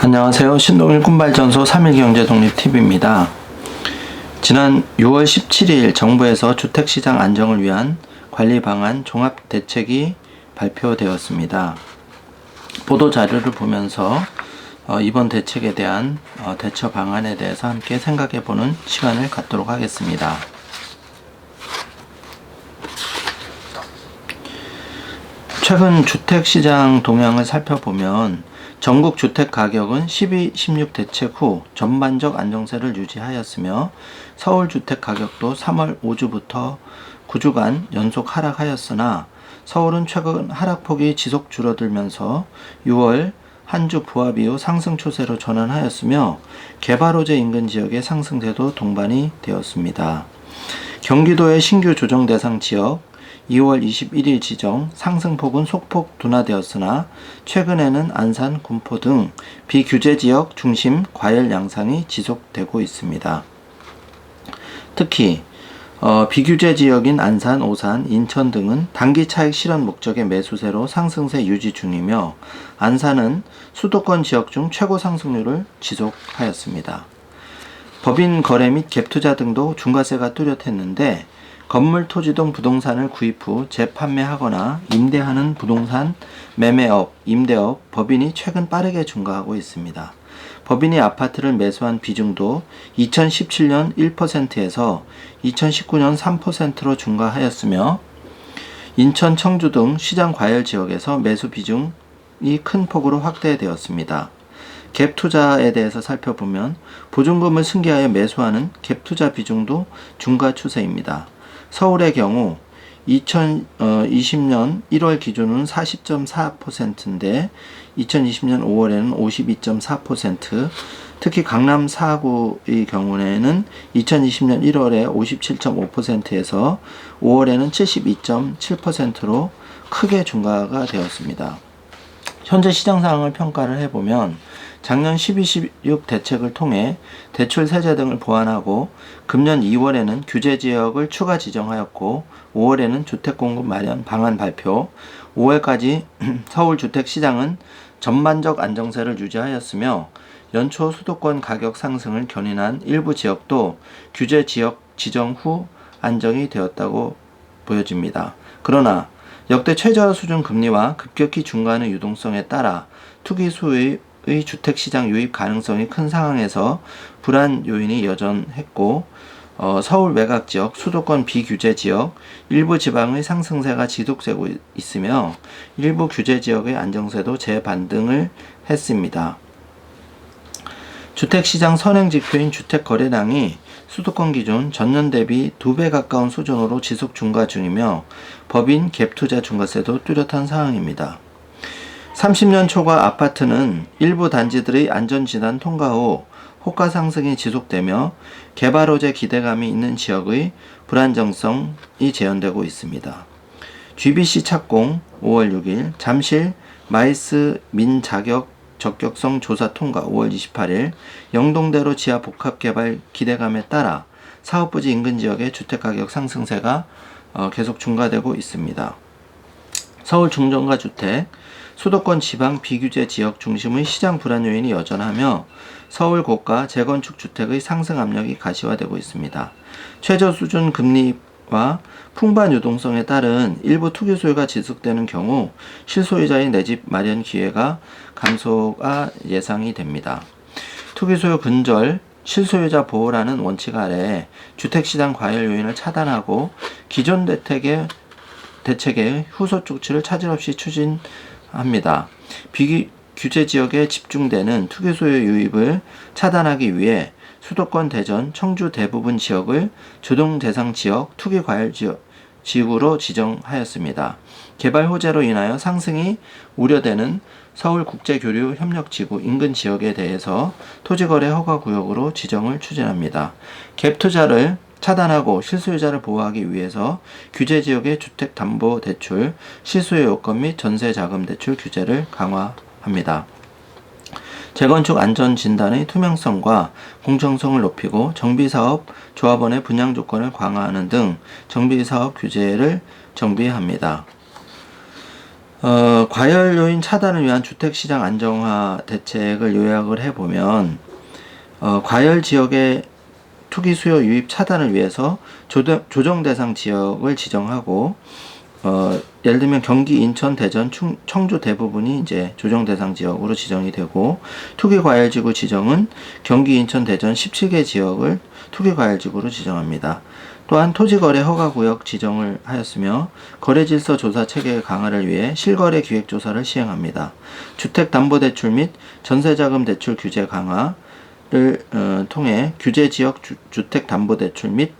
안녕하세요. 신동일 꿈발전소 3일경제독립TV입니다. 지난 6월 17일 정부에서 주택시장 안정을 위한 관리방안 종합대책이 발표되었습니다. 보도자료를 보면서 이번 대책에 대한 대처 방안에 대해서 함께 생각해보는 시간을 갖도록 하겠습니다. 최근 주택시장 동향을 살펴보면 전국 주택 가격은 12.16 대책 후 전반적 안정세를 유지하였으며 서울 주택 가격도 3월 5주부터 9주간 연속 하락하였으나 서울은 최근 하락폭이 지속 줄어들면서 6월 한 주 부합 이후 상승 추세로 전환하였으며 개발호재 인근 지역의 상승세도 동반이 되었습니다. 경기도의 신규 조정 대상 지역 2월 21일 지정 상승폭은 소폭 둔화되었으나 최근에는 안산, 군포 등 비규제 지역 중심 과열 양상이 지속되고 있습니다. 특히 비규제 지역인 안산, 오산, 인천 등은 단기 차익 실현 목적의 매수세로 상승세 유지 중이며 안산은 수도권 지역 중 최고 상승률을 지속하였습니다. 법인 거래 및 갭투자 등도 중과세가 뚜렷했는데 건물, 토지 등 부동산을 구입 후 재판매하거나 임대하는 부동산 매매업, 임대업, 법인이 최근 빠르게 증가하고 있습니다. 법인이 아파트를 매수한 비중도 2017년 1%에서 2019년 3%로 증가하였으며 인천, 청주 등 시장 과열 지역에서 매수 비중이 큰 폭으로 확대되었습니다. 갭 투자에 대해서 살펴보면 보증금을 승계하여 매수하는 갭 투자 비중도 증가 추세입니다. 서울의 경우 2020년 1월 기준은 40.4%인데 2020년 5월에는 52.4%, 특히 강남 4구의 경우에는 2020년 1월에 57.5%에서 5월에는 72.7%로 크게 증가가 되었습니다. 현재 시장 상황을 평가를 해보면 작년 12.16 대책을 통해 대출 세제 등을 보완하고 금년 2월에는 규제 지역을 추가 지정하였고 5월에는 주택 공급 마련 방안 발표, 5월까지 서울 주택 시장은 전반적 안정세를 유지하였으며 연초 수도권 가격 상승을 견인한 일부 지역도 규제 지역 지정 후 안정이 되었다고 보여집니다. 그러나 역대 최저 수준 금리와 급격히 증가하는 유동성에 따라 투기 수의 주택시장 유입 가능성이 큰 상황에서 불안 요인이 여전했고 서울 외곽지역, 수도권 비규제 지역, 일부 지방의 상승세가 지속되고 있으며 일부 규제 지역의 안정세도 재반등을 했습니다. 주택시장 선행지표인 주택거래량이 수도권 기준 전년 대비 2배 가까운 수준으로 지속 증가 중이며 법인 갭투자 증가세도 뚜렷한 상황입니다. 30년 초과 아파트는 일부 단지들의 안전진단 통과 후 호가 상승이 지속되며 개발호재 기대감이 있는 지역의 불안정성이 재현되고 있습니다. GBC 착공 5월 6일, 잠실 마이스 민자격 적격성 조사 통과 5월 28일, 영동대로 지하 복합개발 기대감에 따라 사업부지 인근 지역의 주택가격 상승세가 계속 증가되고 있습니다. 서울 중저가 주택, 수도권 지방 비규제 지역 중심의 시장 불안 요인이 여전하며 서울 고가 재건축 주택의 상승 압력이 가시화되고 있습니다. 최저 수준 금리와 풍부한 유동성에 따른 일부 투기 소유가 지속되는 경우 실소유자의 내 집 마련 기회가 감소가 예상이 됩니다. 투기 소유 근절, 실소유자 보호라는 원칙 아래 주택시장 과열 요인을 차단하고 기존 대책의 후속 조치를 차질 없이 추진합니다. 비규제 지역에 집중되는 투기 소유 유입을 차단하기 위해 수도권 대전, 청주 대부분 지역을 조정 대상 지역, 투기 과열 지역으로 지정하였습니다. 개발 호재로 인하여 상승이 우려되는 서울국제교류협력지구 인근 지역에 대해서 토지거래 허가구역으로 지정을 추진합니다. 갭 투자를 차단하고 실소유자를 보호하기 위해서 규제지역의 주택담보대출, 실소유 요건 및 전세자금대출 규제를 강화합니다. 재건축 안전진단의 투명성과 공정성을 높이고 정비사업 조합원의 분양 조건을 강화하는 등 정비사업 규제를 정비합니다. 과열 요인 차단을 위한 주택시장 안정화 대책을 요약을 해보면 과열 지역의 투기 수요 유입 차단을 위해서 조정 대상 지역을 지정하고 예를 들면 경기, 인천, 대전, 청주 대부분이 이제 조정 대상 지역으로 지정이 되고 투기 과열 지구 지정은 경기, 인천, 대전 17개 지역을 투기 과열 지구로 지정합니다. 또한 토지거래 허가구역 지정을 하였으며 거래질서 조사 체계 강화를 위해 실거래 기획조사를 시행합니다. 주택담보대출 및 전세자금 대출 규제 강화를 통해 규제지역 주택담보대출 및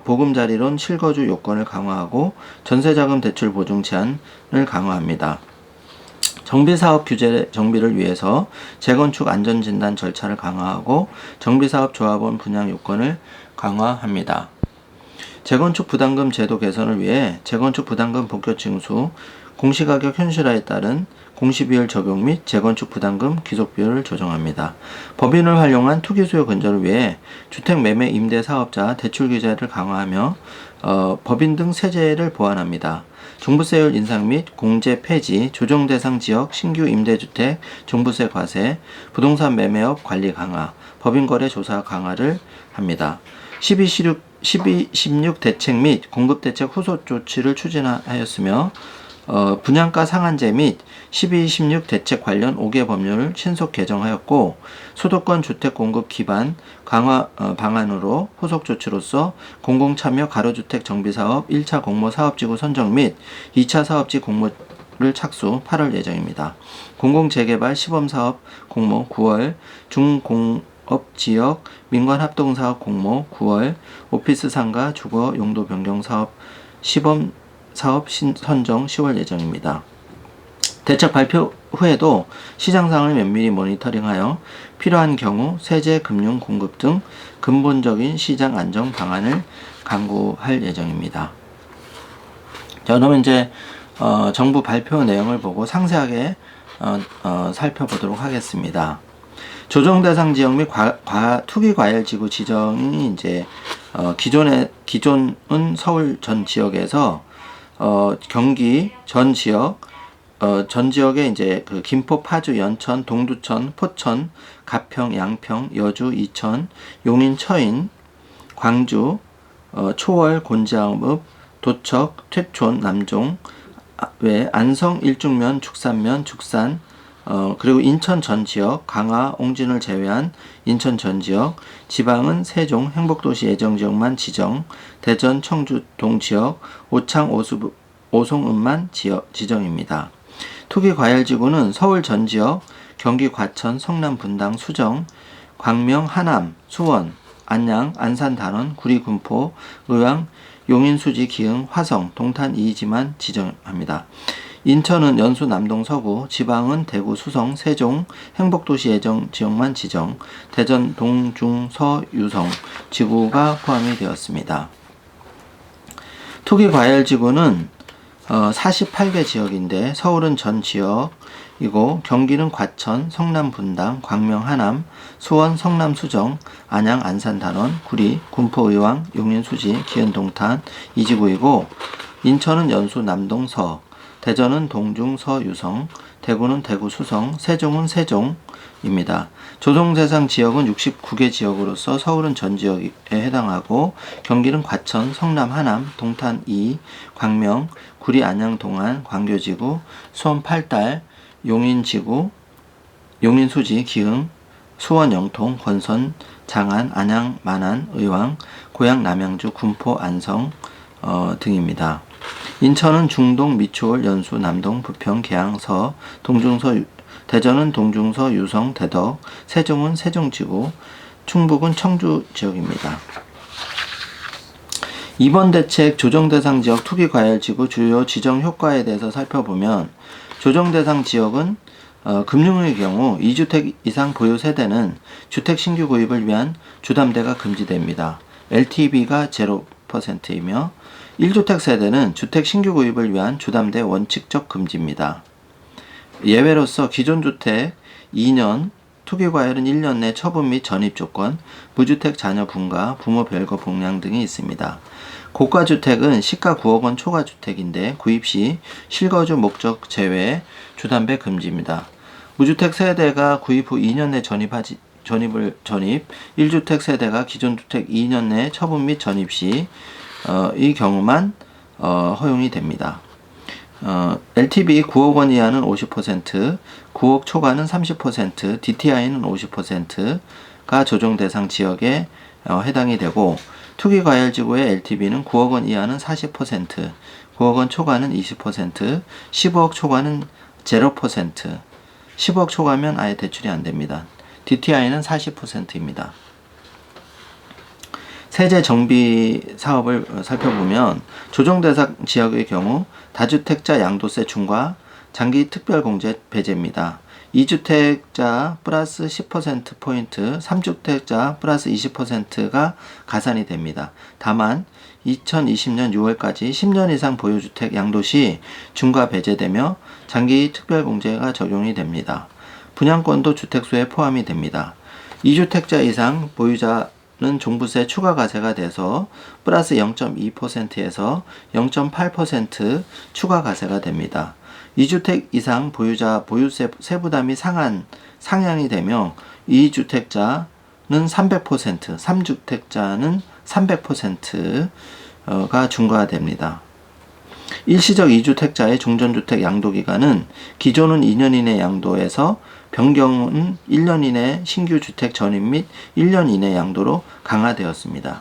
보금자리론 실거주 요건을 강화하고 전세자금 대출 보증 제한을 강화합니다. 정비사업 규제 정비를 위해서 재건축 안전진단 절차를 강화하고 정비사업 조합원 분양 요건을 강화합니다. 재건축 부담금 제도 개선을 위해 재건축 부담금 복교 징수, 공시가격 현실화에 따른 공시비율 적용 및 재건축 부담금 귀속비율을 조정합니다. 법인을 활용한 투기 수요 근절을 위해 주택 매매 임대 사업자 대출 규제를 강화하며 법인 등 세제를 보완합니다. 종부세율 인상 및 공제 폐지, 조정 대상 지역 신규 임대주택 종부세 과세, 부동산 매매업 관리 강화, 법인 거래 조사 강화를 합니다. 12.16 대책 및 공급대책 후속 조치를 추진하였으며 분양가 상한제 및 12.16 대책 관련 5개 법률을 신속 개정하였고 수도권 주택 공급 기반 강화 방안으로 후속 조치로서 공공참여 가로주택 정비사업 1차 공모 사업지구 선정 및 2차 사업지 공모를 착수 8월 예정입니다. 공공재개발 시범사업 공모 9월, 중공업지역 민관합동사업 공모 9월, 오피스 상가 주거 용도 변경 사업 시범 사업 선정 10월 예정입니다. 대책 발표 후에도 시장 상황을 면밀히 모니터링하여 필요한 경우 세제, 금융, 공급 등 근본적인 시장 안정 방안을 강구할 예정입니다. 자, 그러면 이제 정부 발표 내용을 보고 상세하게 살펴보도록 하겠습니다. 조정 대상 지역 및 투기 과열 지구 지정이 이제 기존은 서울 전 지역에서 경기 전 지역에 이제 그 김포, 파주, 연천, 동두천, 포천, 가평, 양평, 여주, 이천, 용인, 처인, 광주, 초월, 곤지암읍, 도척, 퇴촌, 남종, 외 안성, 일중면, 축산면, 축산, 그리고 인천 전 지역, 강화, 옹진을 제외한 인천 전 지역, 지방은 세종, 행복도시 예정지역만 지정, 대전, 청주 동지역, 오창, 오송읍만 지정입니다. 투기 과열지구는 서울 전 지역, 경기 과천, 성남 분당, 수정, 광명, 하남, 수원, 안양, 안산 단원, 구리, 군포, 의왕, 용인, 수지, 기흥, 화성, 동탄, 이지만 지정합니다. 인천은 연수, 남동, 서구, 지방은 대구, 수성, 세종, 행복도시 예정 지역만 지정, 대전, 동, 중, 서, 유성 지구가 포함이 되었습니다. 투기 과열 지구는 48개 지역인데 서울은 전 지역이고 경기는 과천, 성남 분당, 광명 하남, 수원, 성남 수정, 안양 안산 단원, 구리, 군포 의왕, 용인 수지, 기흥 동탄 이 지구이고 인천은 연수 남동 서, 대전은 동중 서 유성, 대구는 대구 수성, 세종은 세종입니다. 조정 대상 지역은 69개 지역으로서 서울은 전 지역에 해당하고 경기는 과천, 성남 하남, 동탄 2, 광명, 구리 안양 동안, 광교지구, 수원 팔달, 용인지구, 용인수지, 기흥, 수원 영통, 권선, 장안, 안양, 만안, 의왕, 고양 남양주, 군포, 안성 등입니다. 인천은 중동, 미추홀, 연수, 남동, 부평, 계양, 서, 동중서, 대전은 동중서, 유성, 대덕, 세종은 세종지구, 충북은 청주 지역입니다. 이번 대책 조정대상 지역 투기과열지구 주요 지정 효과에 대해서 살펴보면 조정대상 지역은 금융의 경우 2주택 이상 보유 세대는 주택 신규 구입을 위한 주담대가 금지됩니다. LTV가 0%이며 1주택 세대는 주택 신규 구입을 위한 주담대 원칙적 금지입니다. 예외로서 기존 주택 2년, 투기과열은 1년 내 처분 및 전입 조건, 무주택 자녀 분가, 부모 별거 복량 등이 있습니다. 고가주택은 시가 9억 원 초과주택인데 구입 시 실거주 목적 제외 주담배 금지입니다. 무주택 세대가 구입 후 2년 내 전입 1주택 세대가 기존 주택 2년 내 처분 및 전입 시 이 경우만 허용이 됩니다. LTV 9억 원 이하는 50%, 9억 초과는 30%, DTI는 50%가 조정 대상 지역에 해당이 되고 투기과열지구의 LTV는 9억 원 이하는 40%, 9억 원 초과는 20%, 15억 초과는 0%, 10억 초과면 아예 대출이 안 됩니다. DTI는 40%입니다. 세제 정비 사업을 살펴보면 조정대상 지역의 경우 다주택자 양도세 중과 장기 특별공제 배제입니다. 2주택자 플러스 10%포인트, 3주택자 플러스 20%가 가산이 됩니다. 다만 2020년 6월까지 10년 이상 보유주택 양도 시 중과 배제되며 장기 특별공제가 적용이 됩니다. 분양권도 주택수에 포함이 됩니다. 2주택자 이상 보유자는 종부세 추가 과세가 돼서 플러스 0.2%에서 0.8% 추가 과세가 됩니다. 2주택 이상 보유자 보유세 세부담이 상향이 되며 2주택자는 300%, 3주택자는 300%가 중과됩니다. 일시적 2주택자의 종전주택 양도기간은 기존은 2년 이내 양도에서 변경은 1년 이내 신규 주택 전입 및 1년 이내 양도로 강화되었습니다.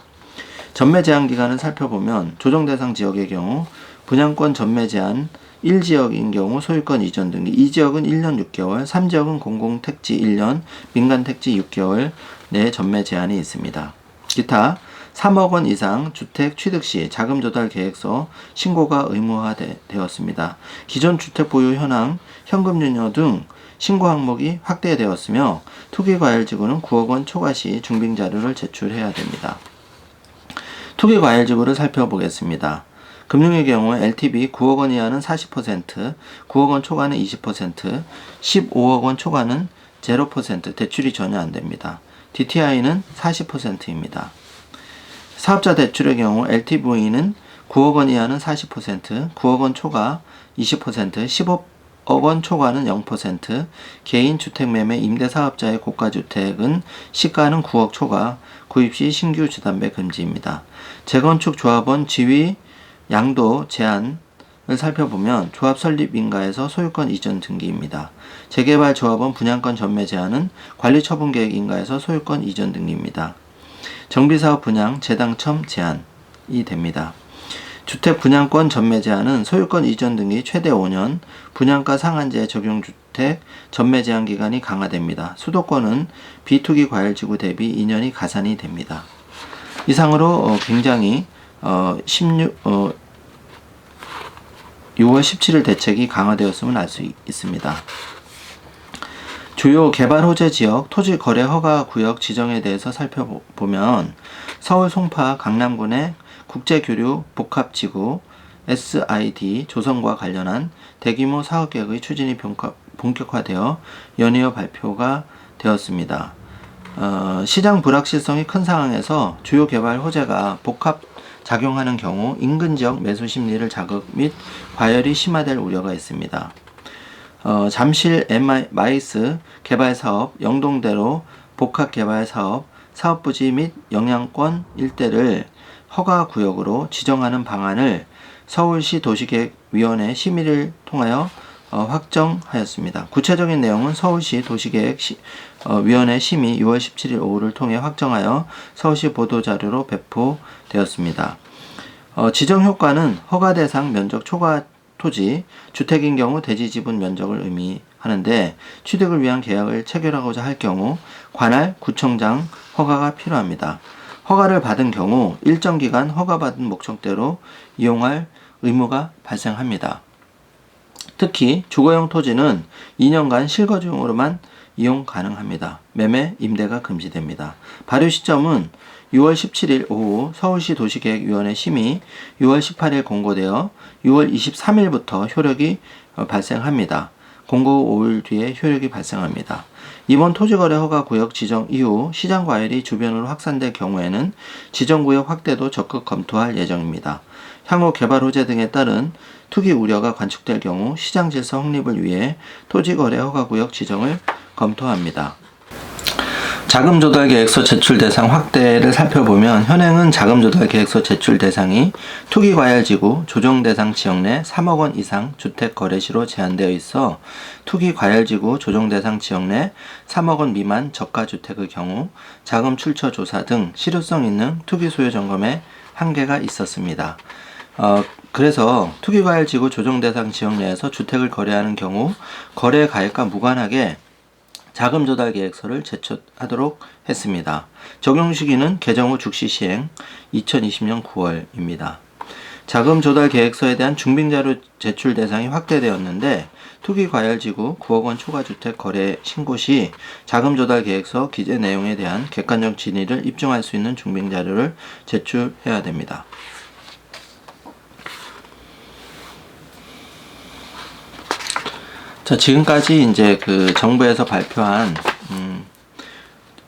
전매 제한 기간을 살펴보면 조정대상 지역의 경우 분양권 전매 제한 1지역인 경우 소유권 이전 등기, 2지역은 1년 6개월, 3지역은 공공택지 1년, 민간택지 6개월 내 전매 제한이 있습니다. 기타 3억 원 이상 주택 취득 시 자금 조달 계획서 신고가 의무화되었습니다. 기존 주택 보유 현황, 현금 유료 등 신고 항목이 확대되었으며 투기과열지구는 9억 원 초과 시 중빙 자료를 제출해야 됩니다. 투기과열지구를 살펴보겠습니다. 금융의 경우 LTV 9억 원 이하는 40%, 9억 원 초과는 20%, 15억 원 초과는 0% 대출이 전혀 안 됩니다. DTI는 40%입니다. 사업자 대출의 경우 LTV는 9억 원 이하는 40%, 9억 원 초과 20%, 15억 원 초과는 0%, 개인 주택매매 임대사업자의 고가주택은 시가는 9억 초과, 구입 시 신규 주담배 금지입니다. 재건축 조합원 지위 양도 제한을 살펴보면 조합 설립 인가에서 소유권 이전 등기입니다. 재개발 조합원 분양권 전매 제한은 관리 처분 계획 인가에서 소유권 이전 등기입니다. 정비사업 분양 재당첨 제한이 됩니다. 주택 분양권 전매 제한은 소유권 이전 등기 최대 5년, 분양가 상한제 적용주택 전매 제한 기간이 강화됩니다. 수도권은 비투기 과열지구 대비 2년이 가산이 됩니다. 이상으로 굉장히 6월 17일 대책이 강화되었음을 알 수 있습니다. 주요 개발 호재 지역 토지 거래 허가 구역 지정에 대해서 살펴보면 서울 송파 강남군의 국제교류 복합지구 SID 조성과 관련한 대규모 사업계획의 추진이 본격화되어 연이어 발표가 되었습니다. 시장 불확실성이 큰 상황에서 주요 개발 호재가 복합 작용하는 경우 인근 지역 매수 심리를 자극 및 과열이 심화될 우려가 있습니다. 잠실 마이스 개발사업, 영동대로 복합개발사업, 사업부지 및 영향권 일대를 허가구역으로 지정하는 방안을 서울시 도시계획위원회 심의를 통하여 확정하였습니다. 구체적인 내용은 서울시 도시계획위원회 심의 6월 17일 오후를 통해 확정하여 서울시 보도자료로 배포되었습니다. 지정 효과는 허가 대상 면적 초과 토지, 주택인 경우 대지 지분 면적을 의미하는데 취득을 위한 계약을 체결하고자 할 경우 관할 구청장 허가가 필요합니다. 허가를 받은 경우 일정 기간 허가받은 목적대로 이용할 의무가 발생합니다. 특히 주거용 토지는 2년간 실거주용으로만 이용 가능합니다. 매매, 임대가 금지됩니다. 발효 시점은 6월 17일 오후 서울시 도시계획위원회 심의 6월 18일 공고되어 6월 23일부터 효력이 발생합니다. 공고 5일 뒤에 효력이 발생합니다. 이번 토지거래허가구역 지정 이후 시장과열이 주변으로 확산될 경우에는 지정구역 확대도 적극 검토할 예정입니다. 향후 개발 호재 등에 따른 투기 우려가 관측될 경우 시장 질서 확립을 위해 토지거래허가구역 지정을 검토합니다. 자금조달계획서 제출 대상 확대를 살펴보면 현행은 자금조달계획서 제출 대상이 투기과열지구 조정대상 지역 내 3억 원 이상 주택거래시로 제한되어 있어 투기과열지구 조정대상 지역 내 3억 원 미만 저가주택의 경우 자금 출처 조사 등 실효성 있는 투기소유 점검에 한계가 있었습니다. 그래서 투기과열지구 조정대상 지역 내에서 주택을 거래하는 경우 거래 가액과 무관하게 자금조달계획서를 제출하도록 했습니다. 적용 시기는 개정 후 즉시 시행 2020년 9월입니다. 자금조달계획서에 대한 중빙자료 제출 대상이 확대되었는데 투기과열지구 9억 원 초과주택 거래 신고 시 자금조달계획서 기재 내용에 대한 객관적 진위를 입증할 수 있는 중빙자료를 제출해야 됩니다. 자, 지금까지 이제 그 정부에서 발표한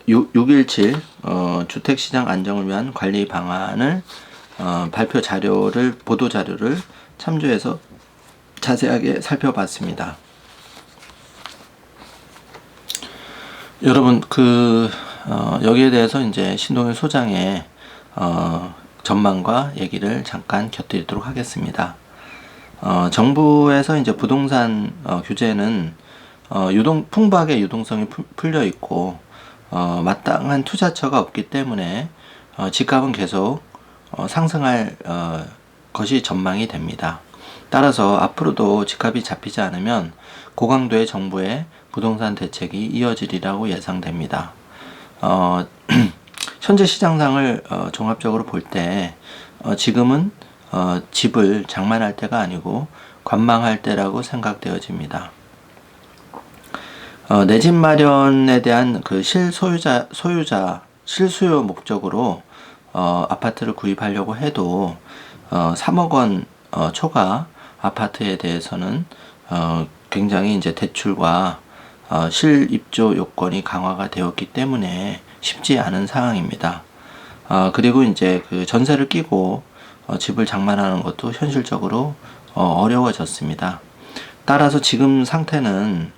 6.17 주택시장 안정을 위한 관리 방안을 발표 자료를 보도 자료를 참조해서 자세하게 살펴봤습니다. 여러분 여기에 대해서 이제 신동일 소장의 전망과 얘기를 잠깐 곁들이도록 하겠습니다. 정부에서 이제 부동산 규제는 풍부하게 유동성이 풀려 있고 마땅한 투자처가 없기 때문에 집값은 계속 상승할 것이 전망이 됩니다. 따라서 앞으로도 집값이 잡히지 않으면 고강도의 정부의 부동산 대책이 이어지리라고 예상됩니다. 현재 시장상을 종합적으로 볼 때 지금은 집을 장만할 때가 아니고 관망할 때라고 생각되어집니다. 내 집 마련에 대한 그 실수요 목적으로 아파트를 구입하려고 해도 3억 원 초과 아파트에 대해서는 굉장히 이제 대출과 실입조 요건이 강화가 되었기 때문에 쉽지 않은 상황입니다. 그리고 이제 그 전세를 끼고 집을 장만하는 것도 현실적으로 어려워졌습니다. 따라서 지금 상태는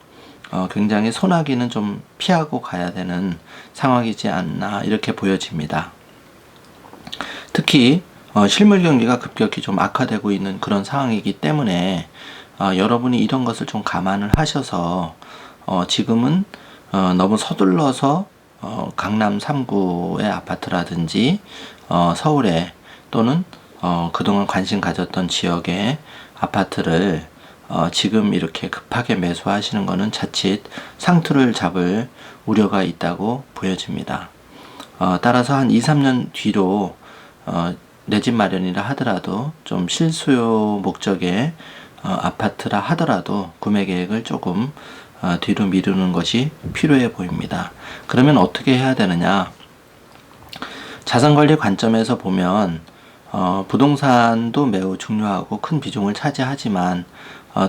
굉장히 소나기는 좀 피하고 가야 되는 상황이지 않나 이렇게 보여집니다. 특히 실물 경기가 급격히 좀 악화되고 있는 그런 상황이기 때문에 여러분이 이런 것을 좀 감안을 하셔서 지금은 너무 서둘러서 강남 3구의 아파트라든지 서울에 또는 그동안 관심 가졌던 지역의 아파트를 지금 이렇게 급하게 매수하시는 것은 자칫 상투를 잡을 우려가 있다고 보여집니다. 따라서 한 2, 3년 뒤로 내 집 마련이라 하더라도 좀 실수요 목적의 아파트라 하더라도 구매 계획을 조금 뒤로 미루는 것이 필요해 보입니다. 그러면 어떻게 해야 되느냐? 자산관리 관점에서 보면 부동산도 매우 중요하고 큰 비중을 차지하지만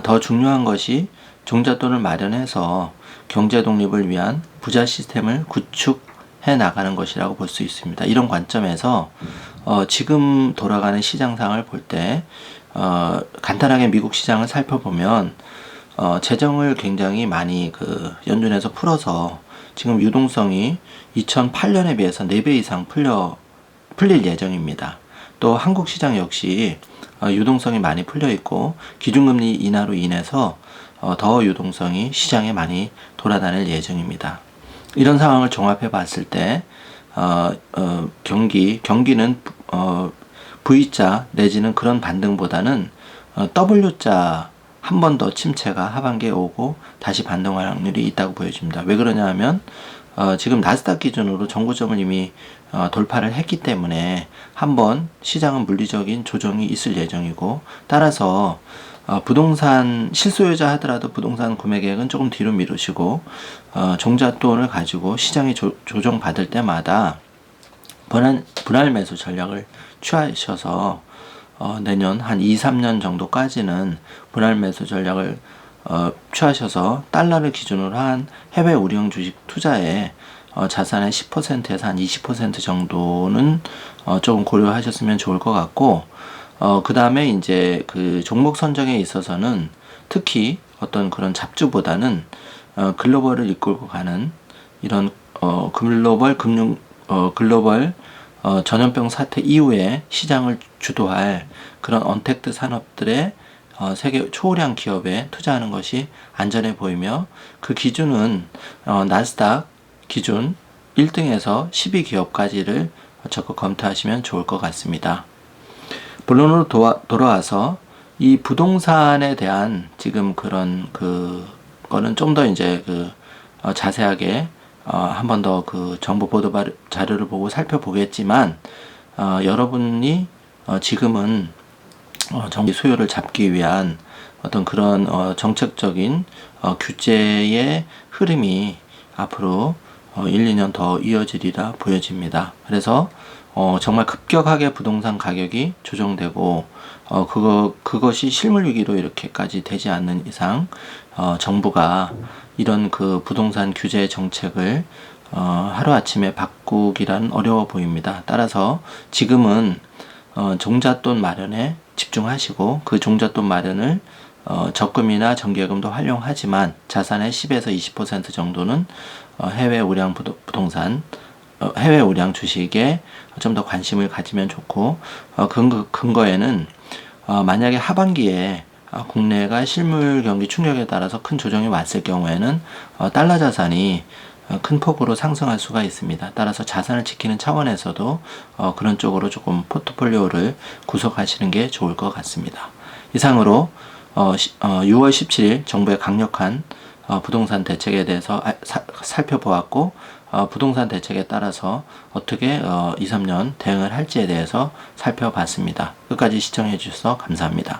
더 중요한 것이 종잣돈을 마련해서 경제 독립을 위한 부자 시스템을 구축해 나가는 것이라고 볼 수 있습니다. 이런 관점에서 지금 돌아가는 시장 상황을 볼 때 간단하게 미국 시장을 살펴보면 재정을 굉장히 많이 연준에서 풀어서 지금 유동성이 2008년에 비해서 4배 이상 풀릴 예정입니다. 또 한국 시장 역시 유동성이 많이 풀려 있고 기준금리 인하로 인해서 더 유동성이 시장에 많이 돌아다닐 예정입니다. 이런 상황을 종합해 봤을 때 경기는 V자 내지는 그런 반등보다는 W자 한 번 더 침체가 하반기에 오고 다시 반등할 확률이 있다고 보여집니다. 왜 그러냐 하면 지금 나스닥 기준으로 정고점을 이미 돌파를 했기 때문에 한번 시장은 물리적인 조정이 있을 예정이고, 따라서 부동산 실소유자 하더라도 부동산 구매 계획은 조금 뒤로 미루시고 종잣돈을 가지고 시장이 조정받을 때마다 분할 매수 전략을 취하셔서 내년 한 2, 3년 정도까지는 분할 매수 전략을 취하셔서 달러를 기준으로 한 해외 우량 주식 투자에 자산의 10%에서 한 20% 정도는 조금 고려하셨으면 좋을 것 같고, 그 다음에 이제 그 종목 선정에 있어서는 특히 어떤 그런 잡주보다는 글로벌을 이끌고 가는 이런 글로벌 전염병 사태 이후에 시장을 주도할 그런 언택트 산업들의 세계 초우량 기업에 투자하는 것이 안전해 보이며, 그 기준은 나스닥 기준 1등에서 12기업까지를 적극 검토하시면 좋을 것 같습니다. 본론으로 돌아와서 이 부동산에 대한 지금 그런 거는 좀 더 이제 자세하게 한 번 더 그 정보 보도 자료를 보고 살펴보겠지만, 여러분이 지금은 정기 수요를 잡기 위한 어떤 그런 정책적인 규제의 흐름이 앞으로 1, 2년 더 이어지리라 보여집니다. 그래서 정말 급격하게 부동산 가격이 조정되고 그것이 실물 위기로 이렇게까지 되지 않는 이상 정부가 이런 그 부동산 규제 정책을 하루아침에 바꾸기란 어려워 보입니다. 따라서 지금은 종잣돈 마련에 집중하시고, 그 종잣돈 마련을 적금이나 정기예금도 활용하지만 자산의 10에서 20% 정도는 해외 우량 부동산, 해외 우량 주식에 좀 더 관심을 가지면 좋고, 근거에는 만약에 하반기에 국내가 실물 경기 충격에 따라서 큰 조정이 왔을 경우에는 달러 자산이 큰 폭으로 상승할 수가 있습니다. 따라서 자산을 지키는 차원에서도 그런 쪽으로 조금 포트폴리오를 구성하시는 게 좋을 것 같습니다. 이상으로 6월 17일 정부의 강력한 부동산 대책에 대해서 살펴보았고, 부동산 대책에 따라서 어떻게 2, 3년 대응을 할지에 대해서 살펴봤습니다. 끝까지 시청해 주셔서 감사합니다.